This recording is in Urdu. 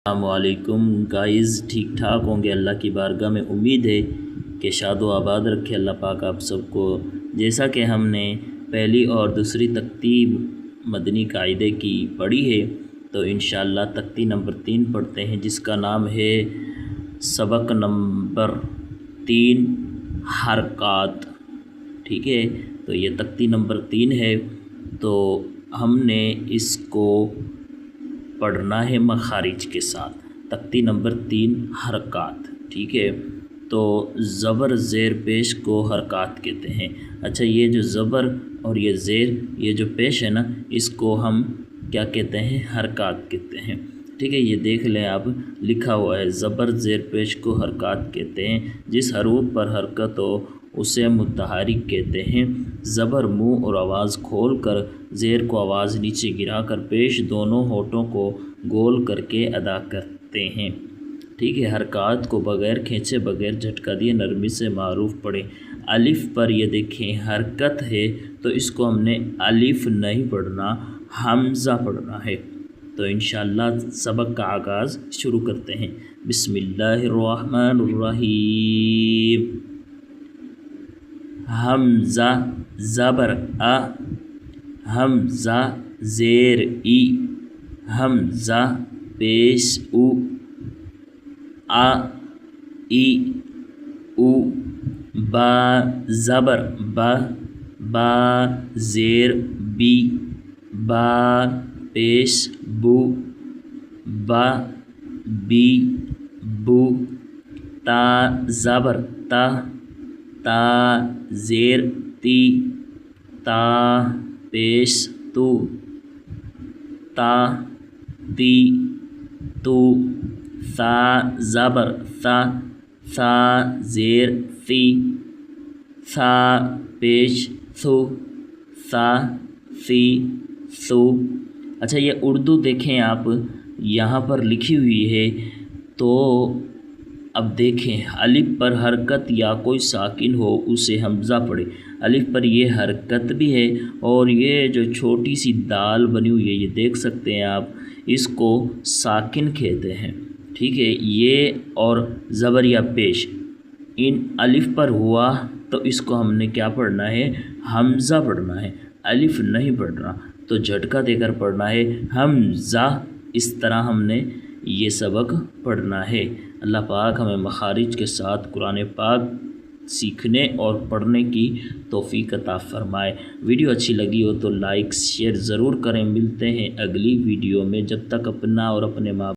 السلام علیکم گائز، ٹھیک ٹھاک ہوں گے؟ اللہ کی بارگاہ میں امید ہے کہ شاد و آباد رکھے اللہ پاک آپ سب کو۔ جیسا کہ ہم نے پہلی اور دوسری تختی مدنی قاعدے کی پڑھی ہے، تو انشاءاللہ تختی نمبر 3 پڑھتے ہیں، جس کا نام ہے سبق نمبر 3 حرکات۔ ٹھیک ہے، تو یہ تختی نمبر 3 ہے، تو ہم نے اس کو پڑھنا ہے مخارج کے ساتھ۔ تختی نمبر 3 حرکات۔ ٹھیک ہے، تو زبر زیر پیش کو حرکات کہتے ہیں۔ اچھا، یہ جو زبر اور یہ زیر، یہ جو پیش ہے نا، اس کو ہم کیا کہتے ہیں؟ حرکات کہتے ہیں۔ ٹھیک ہے، یہ دیکھ لیں آپ، لکھا ہوا ہے زبر زیر پیش کو حرکات کہتے ہیں۔ جس حروف پر حرکت ہو اسے متحرک کہتے ہیں۔ زبر منہ اور آواز کھول کر، زیر کو آواز نیچے گرا کر، پیش دونوں ہونٹوں کو گول کر کے ادا کرتے ہیں۔ ٹھیک ہے، حرکات کو بغیر کھینچے، بغیر جھٹکا دیے نرمی سے معروف پڑھیں۔ الف پر یہ دیکھیں حرکت ہے، تو اس کو ہم نے الف نہیں پڑھنا، حمزہ پڑھنا ہے۔ تو انشاءاللہ سبق کا آغاز شروع کرتے ہیں۔ بسم اللہ الرحمن الرحیم۔ حمزہ زبر ا، حمزہ زیر ای، حمزہ پیش او، آ ای او۔ با زبر با، با زیر بی، با پیش بو، با بی بو۔ تا زبر تا، تا زیر تی، تا پیش تو، تا تی تو۔ ثا زبر ثا، ثا زیر ثی، ثا پیش ثو، ثا ثی ثو۔ اچھا، یہ اردو دیکھیں آپ، یہاں پر لکھی ہوئی ہے، تو اب دیکھیں الف پر حرکت یا کوئی ساکن ہو اسے حمزہ پڑھے۔ الف پر یہ حرکت بھی ہے، اور یہ جو چھوٹی سی دال بنی ہوئی ہے، یہ دیکھ سکتے ہیں آپ، اس کو ساکن کہتے ہیں۔ ٹھیک ہے، یہ اور زبر یا پیش ان الف پر ہوا، تو اس کو ہم نے کیا پڑھنا ہے؟ حمزہ پڑھنا ہے، الف نہیں پڑھنا، تو جھٹکا دے کر پڑھنا ہے حمزہ۔ اس طرح ہم نے یہ سبق پڑھنا ہے۔ اللہ پاک ہمیں مخارج کے ساتھ قرآن پاک سیکھنے اور پڑھنے کی توفیق عطا فرمائے۔ ویڈیو اچھی لگی ہو تو لائک شیئر ضرور کریں۔ ملتے ہیں اگلی ویڈیو میں، جب تک اپنا اور اپنے ماں